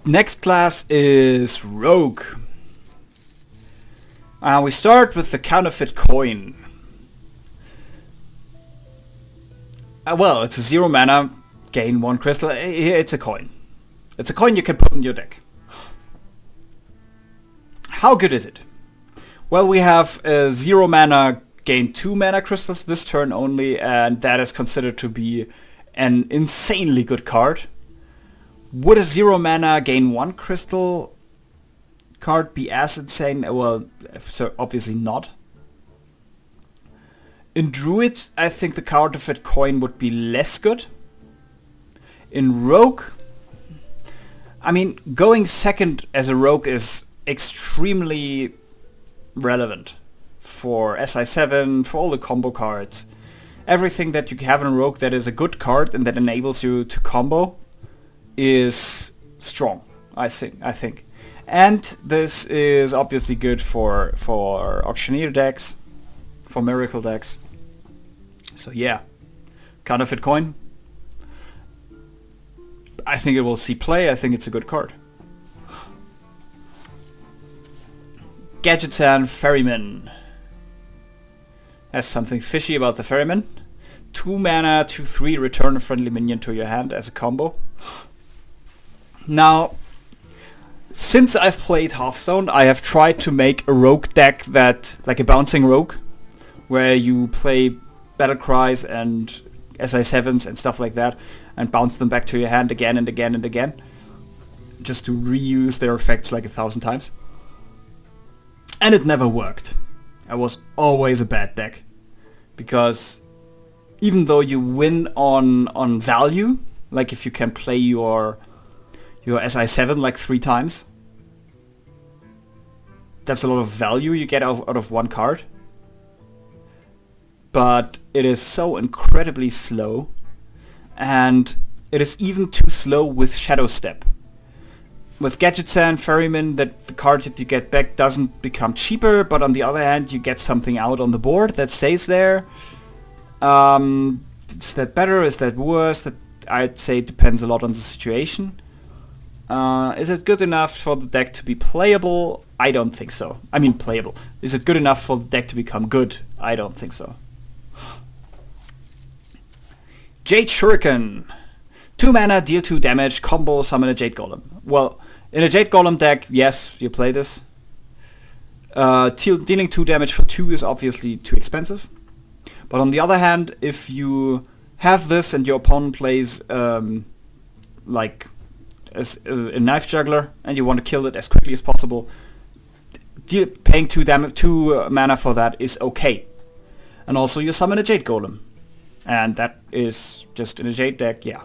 Next class is Rogue. We start with the counterfeit coin. Well, it's a 0 mana, gain 1 crystal. It's a coin. It's a coin you can put in your deck. How good is it? Well, we have a 0 mana, gain 2 mana crystals this turn only, and that is considered to be an insanely good card. Would a 0 mana, gain 1 crystal card be as insane? Well, so obviously not. In Druid, I think the counterfeit coin would be less good. In Rogue, I mean, going second as a Rogue is extremely relevant for SI7, for all the combo cards. Everything that you have in Rogue that is a good card and that enables you to combo is strong, I think. And this is obviously good for Auctioneer decks, for Miracle decks. So yeah, counterfeit coin. I think it will see play. I think it's a good card. Gadgetzan Ferryman. Has something fishy about the Ferryman. 2 mana, 2/3, return a friendly minion to your hand as a combo. Now, since I've played Hearthstone, I have tried to make a rogue deck that, like a bouncing rogue, where you play battle cries and SI7s and stuff like that, and bounce them back to your hand again and again and again, just to reuse their effects like 1,000 times. And it never worked. It was always a bad deck, because even though you win on value, like if you can play your SI7 like 3 times, that's a lot of value you get out of one card. But it is so incredibly slow, and it is even too slow with Shadow Step. With Gadgetzan Ferryman, that the card that you get back doesn't become cheaper, but on the other hand you get something out on the board that stays there. Is that better? Is that worse? That I'd say depends a lot on the situation. Is it good enough for the deck to be playable? I don't think so. I mean playable. Is it good enough for the deck to become good? I don't think so. Jade Shuriken. 2 mana, deal 2 damage, combo, summon a Jade Golem. Well, in a Jade Golem deck, yes, you play this. Dealing 2 damage for 2 is obviously too expensive. But on the other hand, if you have this and your opponent plays like as a Knife Juggler and you want to kill it as quickly as possible, paying 2 mana for that is okay. And also you summon a Jade Golem. And that is just in a Jade deck, yeah.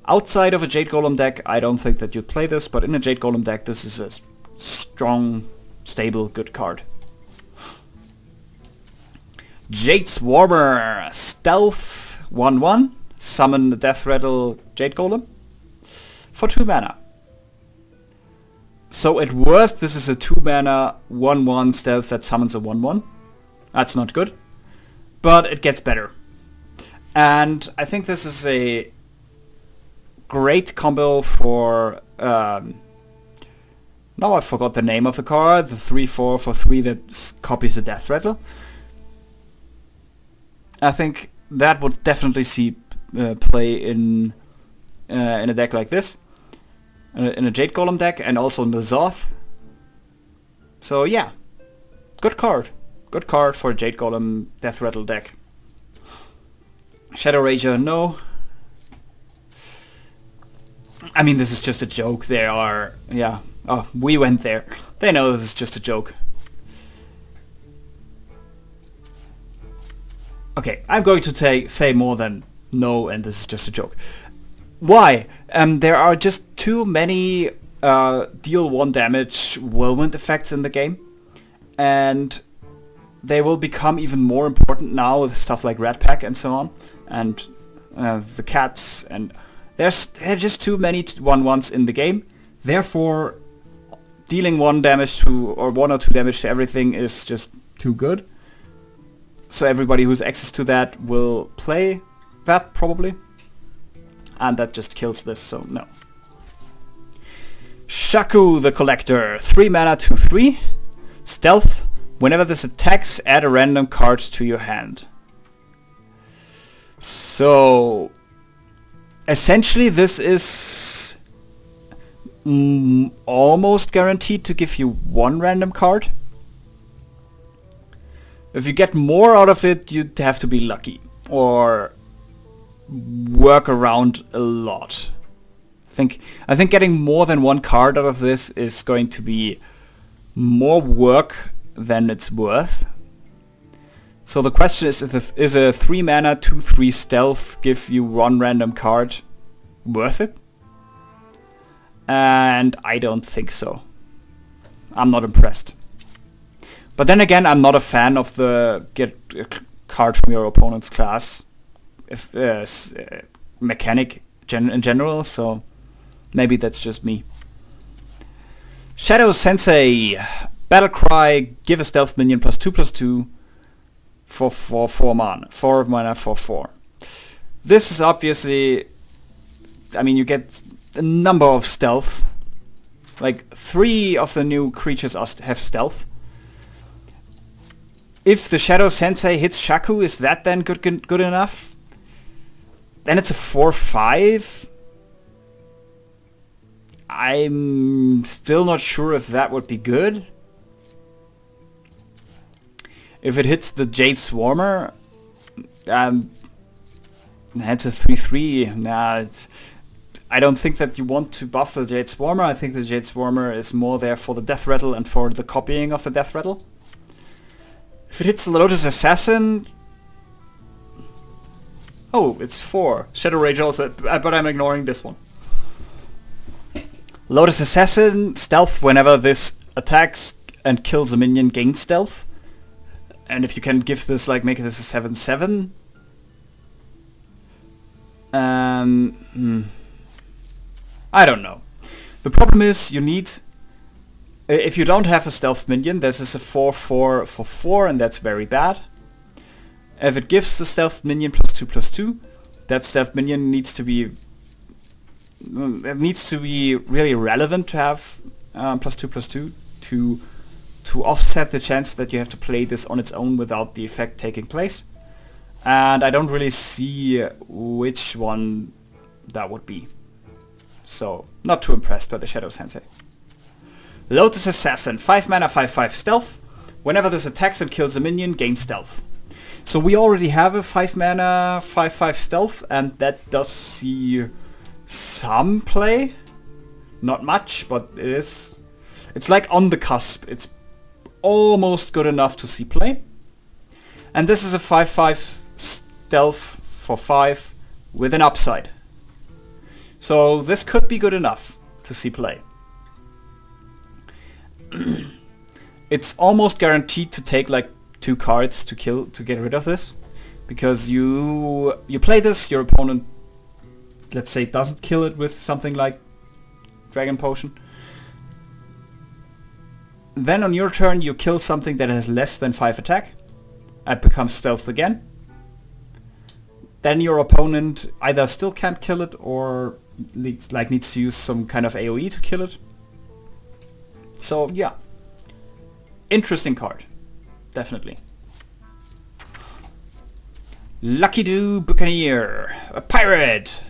Outside of a Jade Golem deck, I don't think that you'd play this, but in a Jade Golem deck, this is a strong, stable, good card. Jade Swarmer, Stealth, 1/1, summon the Death Rattle Jade Golem for 2 mana. So at worst, this is a 2 mana, 1/1 Stealth that summons a 1/1. That's not good, but it gets better. And I think this is a great combo for, now I forgot the name of the card, the 3/4 for 3 that copies the Death Rattle. I think that would definitely see play in a deck like this, in a Jade Golem deck, and also in the Zoth. So yeah, good card for a Jade Golem Death Rattle deck. Shadow Rager, no. I mean, this is just a joke. They are, yeah. Oh, we went there. They know this is just a joke. Okay, I'm going to say more than no, and this is just a joke. Why? There are just too many deal 1 damage whirlwind effects in the game, and they will become even more important now with stuff like Rat Pack and so on, and the cats, and there are just too many 1/1s in the game. Therefore, dealing 1 damage to, or 1 or 2 damage to everything is just too good. So everybody who's access to that will play that probably, and that just kills this. So no. Shaku the Collector, 3 mana, 2/3. Stealth. Whenever this attacks, add a random card to your hand. So, essentially this is almost guaranteed to give you 1 random card. If you get more out of it, you'd have to be lucky or work around a lot. I think getting more than 1 card out of this is going to be more work than it's worth. So the question is a 3 mana 2/3 stealth give you 1 random card worth it? And I don't think so. I'm not impressed. But then again, I'm not a fan of the get a card from your opponent's class mechanic in general, so maybe that's just me. Shadow Sensei, Battlecry, give a stealth minion +2/+2 for 4 mana. 4 mana for 4. This is obviously, I mean, you get a number of stealth. Like 3 of the new creatures have stealth. If the Shadow Sensei hits Shaku, is that then good enough? Then it's a 4/5. I'm still not sure if that would be good. If it hits the Jade Swarmer, that's a 3/3. Nah, I don't think that you want to buff the Jade Swarmer. I think the Jade Swarmer is more there for the Death Rattle and for the copying of the Death Rattle. If it hits the Lotus Assassin... Oh, it's 4. Shadow Rage also, but I'm ignoring this one. Lotus Assassin, stealth. Whenever this attacks and kills a minion, gain stealth. And if you can give this, like, make this a 7/7. I don't know. The problem is you need... If you don't have a stealth minion, this is a 4/4 for 4, and that's very bad. If it gives the stealth minion +2/+2, that stealth minion needs to be... It needs to be really relevant to have +2/+2 to offset the chance that you have to play this on its own without the effect taking place. And I don't really see which one that would be. So, not too impressed by the Shadow Sensei. Lotus Assassin, 5 mana, 5/5 stealth. Whenever this attacks and kills a minion, gain stealth. So we already have a 5 mana, 5/5 stealth, and that does see some play. Not much, but it is. It's like on the cusp. It's almost good enough to see play. And this is a 5/5 stealth for 5 with an upside. So this could be good enough to see play. It's almost guaranteed to take like 2 cards to get rid of this, because you play this, your opponent, let's say, doesn't kill it with something like Dragon Potion. Then on your turn you kill something that has less than 5 attack. It becomes stealth again. Then your opponent either still can't kill it or needs to use some kind of AoE to kill it. So yeah, interesting card, definitely. Lucky Do Buccaneer, a pirate.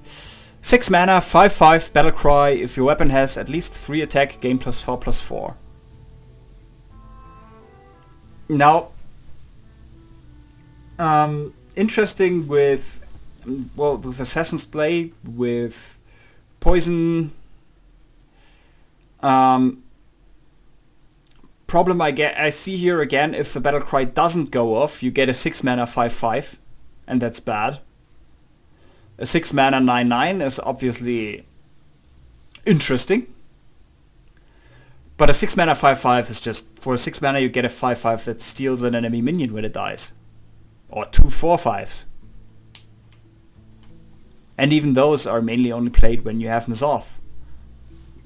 6 mana, 5/5 Battlecry. If your weapon has at least 3 attack, gain +4/+4. Now, interesting with Assassin's Blade, with poison. Problem I see here again, if the Battlecry doesn't go off, you get a 6 mana 5/5, and that's bad. A 6 mana 9/9 is obviously interesting, but a 6 mana 5/5 is just, for a 6 mana you get a 5/5 that steals an enemy minion when it dies. Or 2 4/5s. And even those are mainly only played when you have N'Zoth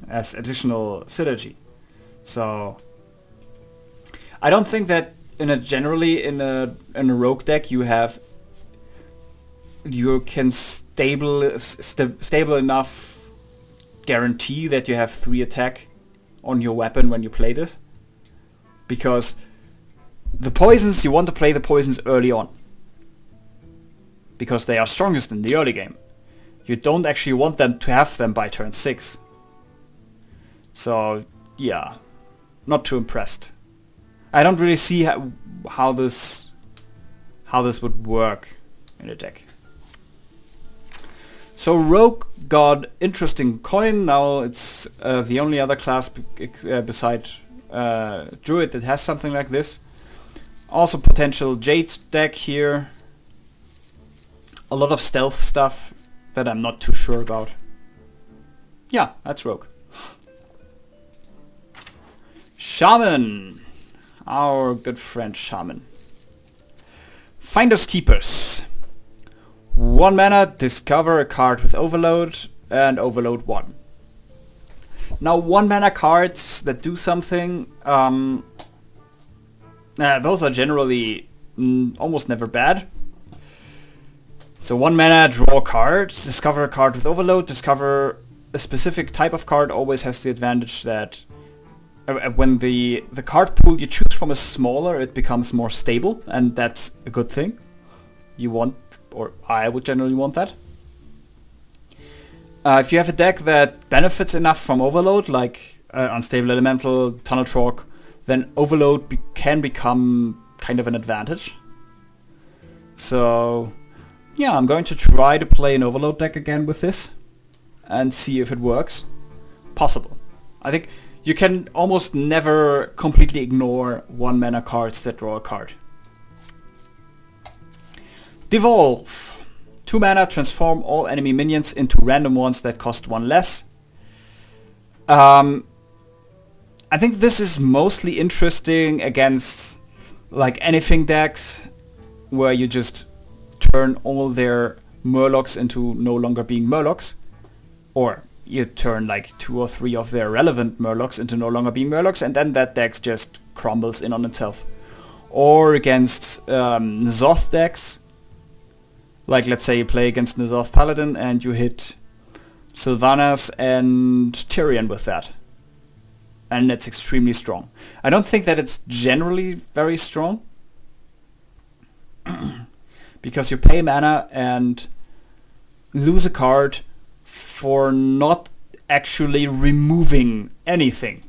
as additional synergy. So I don't think that generally in a rogue deck you can stable enough guarantee that you have 3 attack on your weapon when you play this. Because the poisons, you want to play the poisons early on. Because they are strongest in the early game. You don't actually want them to have them by turn 6. So, yeah. Not too impressed. I don't really see how this would work in a deck. So Rogue got interesting coin. Now it's the only other class beside Druid that has something like this. Also potential Jade deck here. A lot of stealth stuff that I'm not too sure about. Yeah, that's Rogue. Shaman. Our good friend Shaman. Finders Keepers. 1 mana, discover a card with Overload and Overload 1. Now 1 mana cards that do something, those are generally almost never bad. So 1 mana, draw a card, discover a card with Overload, discover a specific type of card always has the advantage that when the card pool you choose from is smaller, it becomes more stable, and that's a good thing. You want, or I would generally want that. If you have a deck that benefits enough from Overload, like Unstable Elemental, Tunnel Chalk, then Overload can become kind of an advantage. So yeah, I'm going to try to play an Overload deck again with this and see if it works. Possible. I think you can almost never completely ignore 1 mana cards that draw a card. Devolve. 2 mana, transform all enemy minions into random ones that cost 1 less. I think this is mostly interesting against like anything decks where you just turn all their Murlocs into no longer being Murlocs, or you turn like 2 or 3 of their relevant Murlocs into no longer being Murlocs, and then that deck just crumbles in on itself. Or against N'Zoth decks, like let's say you play against N'Zoth Paladin and you hit Sylvanas and Tyrion with that. And it's extremely strong. I don't think that it's generally very strong. Because you pay mana and lose a card for not actually removing anything.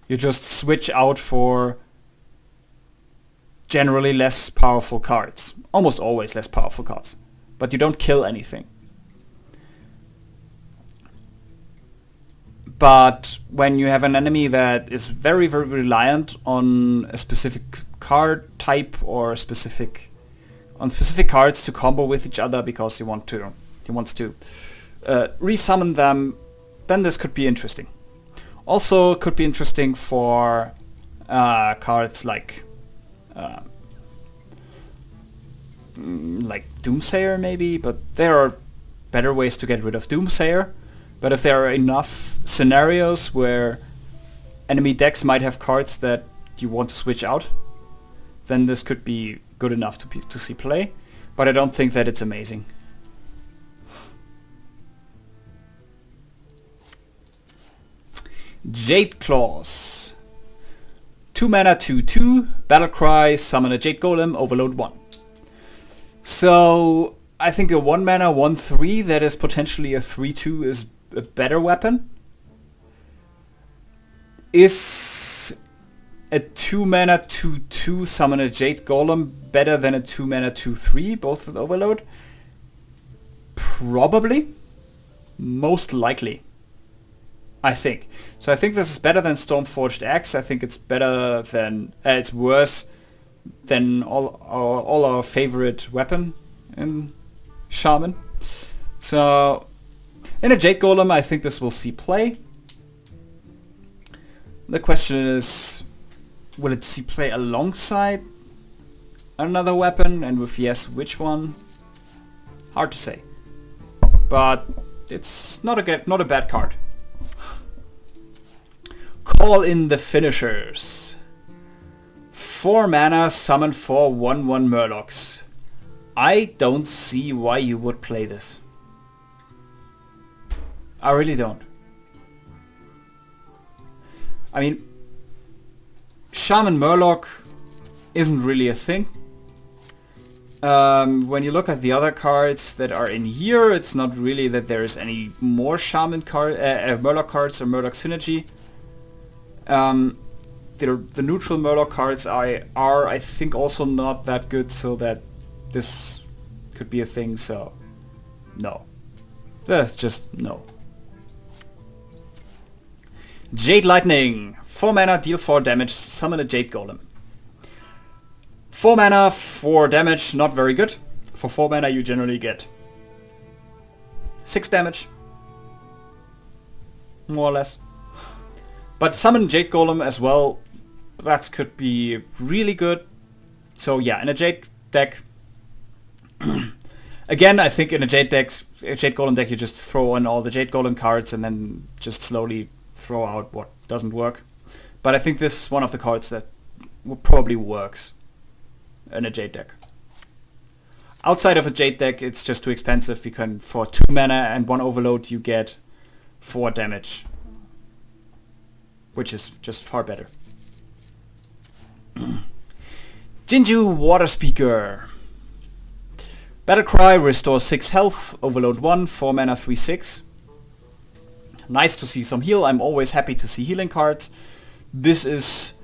You just switch out for generally less powerful cards. Almost always less powerful cards. But you don't kill anything. But when you have an enemy that is very, very reliant on a specific card type or specific cards to combo with each other because he wants to resummon them, then this could be interesting. Also could be interesting for cards like Doomsayer maybe, but there are better ways to get rid of Doomsayer. But if there are enough scenarios where enemy decks might have cards that you want to switch out, then this could be good enough to see play. But I don't think that it's amazing. Jade Claws. 2 mana, 2/2, Battlecry, summon a Jade Golem, Overload 1. So I think a 1 mana, 1/3 that is potentially a 3/2 is a better weapon. Is a 2 mana, 2/2 summon a Jade Golem better than a 2 mana, 2/3, both with Overload? Probably. Most likely. I think. So I think this is better than Stormforged Axe. I think it's better than... it's worse than all our favorite weapon in Shaman. So in a Jade Golem I think this will see play. The question is, will it see play alongside another weapon, and if yes, which one? Hard to say. But it's not a bad card. Call in the finishers. 4 mana, summon 4 1/1 Murlocs. I don't see why you would play this. I really don't. I mean, Shaman Murloc isn't really a thing. When you look at the other cards that are in here, it's not really that there is any more Shaman Murloc cards or Murloc synergy. The neutral Murloc cards are, I think, also not that good, so that this could be a thing, so no. That's just no. Jade Lightning. 4 mana, deal 4 damage, summon a Jade Golem. 4 mana, 4 damage, not very good. For 4 mana you generally get 6 damage. More or less. But summon Jade Golem as well, that could be really good. So yeah, in a Jade deck... Again, I think in a Jade Golem deck you just throw in all the Jade Golem cards and then just slowly throw out what doesn't work. But I think this is one of the cards that probably works in a Jade deck. Outside of a Jade deck, it's just too expensive. You can, for 2 mana and 1 overload, you get 4 damage, which is just far better. Jinju Water Speaker. Battlecry restores 6 health, overload 1, 4 mana, 3/6. Nice to see some heal. I'm always happy to see healing cards. This is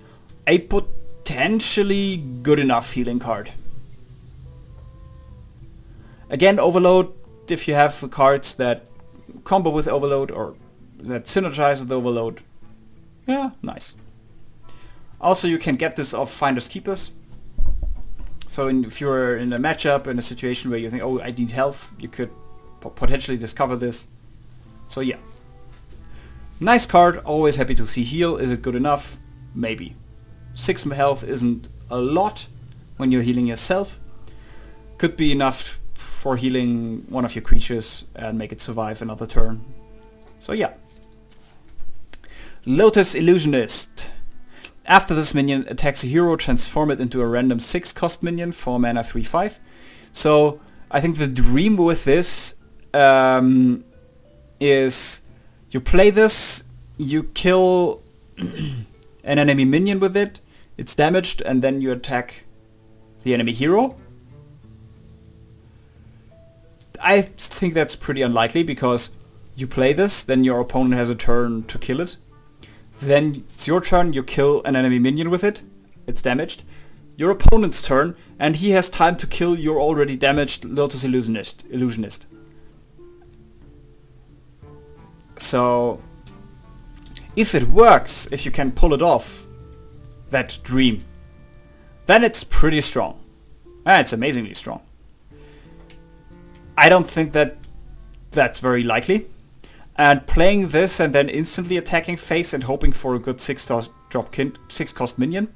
a potentially good enough healing card. Again, overload, if you have cards that combo with overload or that synergize with overload. Yeah, nice. Also, you can get this off Finders Keepers. So if you're in a matchup, in a situation where you think, oh, I need health, you could potentially discover this. So yeah. Nice card, always happy to see heal. Is it good enough? Maybe. 6 health isn't a lot when you're healing yourself. Could be enough for healing one of your creatures and make it survive another turn. So yeah. Lotus Illusionist. After this minion attacks a hero, transform it into a random 6 cost minion, 4 mana, 3/5. So I think the dream with this is you play this, you kill an enemy minion with it, it's damaged, and then you attack the enemy hero. I think that's pretty unlikely because you play this, then your opponent has a turn to kill it. Then it's your turn, you kill an enemy minion with it, it's damaged. Your opponent's turn, and he has time to kill your already damaged Lotus Illusionist. So, if it works, if you can pull it off, that dream, then it's pretty strong. It's amazingly strong. I don't think that that's very likely. And playing this and then instantly attacking face and hoping for a good 6 cost minion.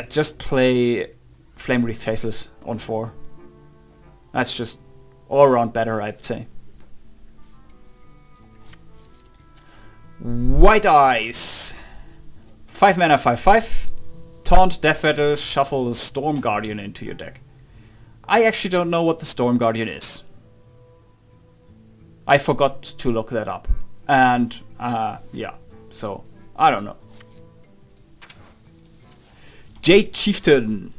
Just play Flame Wreath Faceless on 4. That's just all around better, I'd say. White Eyes. 5 mana, 5/5. Taunt, Death Rattle, shuffle the Storm Guardian into your deck. I actually don't know what the Storm Guardian is. I forgot to look that up. And, yeah. So, I don't know. Jade Chieftain.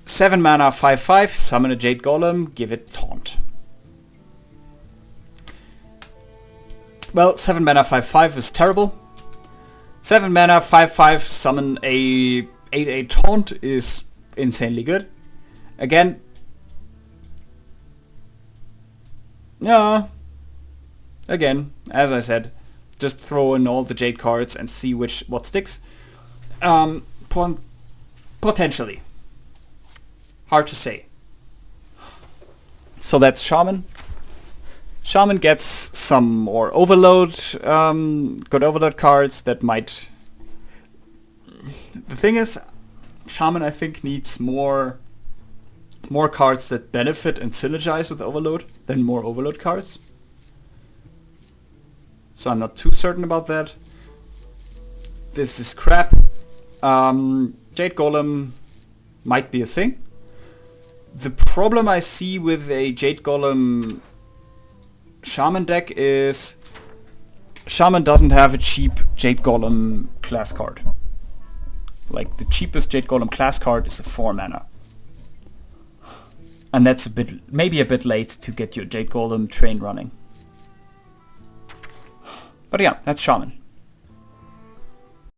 7 mana, 5/5. Summon a Jade Golem. Give it Taunt. Well, 7 mana, 5/5 is terrible. 7 mana, 5/5. Summon a 8/8 Taunt is insanely good. Again, yeah. Again, as I said, just throw in all the Jade cards and see what sticks. Potentially. Hard to say. So that's Shaman. Shaman gets some more overload, good overload cards that might... The thing is, Shaman I think needs more cards that benefit and synergize with overload than more overload cards. So I'm not too certain about that. This is crap. Jade Golem might be a thing. The problem I see with a Jade Golem Shaman deck is Shaman doesn't have a cheap Jade Golem class card. Like, the cheapest Jade Golem class card is a 4 mana. And that's maybe a bit late to get your Jade Golem train running. But yeah, that's Shaman.